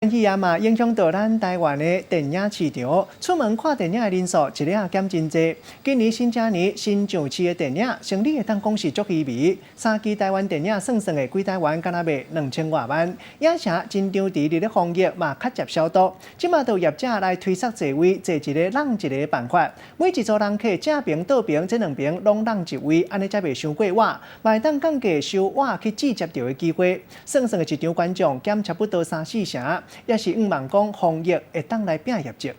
天气嘛，影响到咱台湾的电影市场。出门看电影的人数一日也减真济。今年新正年新上市的电影，成立会当讲是足稀微。3期台湾电影算算的归台湾，敢若卖2000多万。影城真场地咧防疫嘛较接消毒。即马到业者来推测座位，坐一个让一个的办法。每一组人客正平倒平，这两边拢让一位，安尼才袂伤过晚。嘛会当降低收晚去直接到的机会。算算的一场观众减差不多3-4成。也是希望讲防疫会当来拼业绩。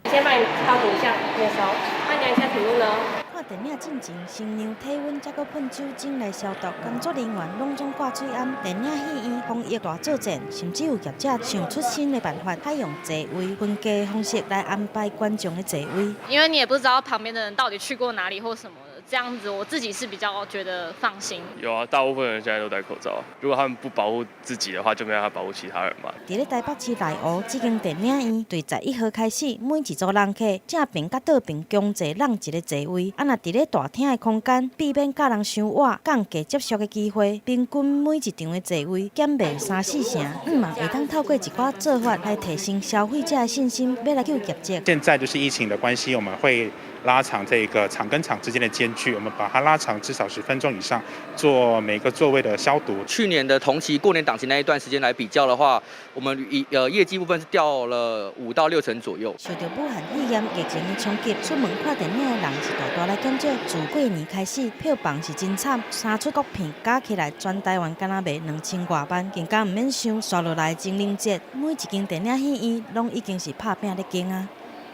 先帮你消毒一下面手，按量一下体温呢。看电影进前，先量体温，再搁喷酒精来消毒。工作人员拢总挂嘴安。电影戏院防疫大作战，甚至有业者想出新的办法，采用座位分家的方式来安排观众的座位。因为你也不知道旁边的人到底去过哪里或什么的。这样子我自己是比较觉得放心。有啊，大部分人现在都戴口罩。如果他们不保护自己的话，就没办法保护其他人嘛。伫咧台北市内湖这间电影院，对11号开始，每一组人客正平甲倒平共坐让一个座位。啊，若伫咧大厅的空间，避免甲人伤晚，降低接触的机会。平均每一场的座位减卖3-4成，嘛会当透过一寡做法来提升消费者的信心，要来救业绩。现在就是疫情的关系，我们会拉长这个场跟场之间的间距，我们把它拉长至少10分钟以上，做每个座位的消毒。去年的同期过年档期那一段时间来比较的话，我们业绩部分是掉了5到6成左右。受到武汉肺炎疫情的冲击，出门看电影的人是大大来减少。自过年开始，票房是真惨，3出国片加起来，全台湾敢若卖2000多万，更加唔免想刷落来情人节，每一间电影戏院拢已经是拍拼咧经啊。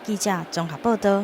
记者综合报道。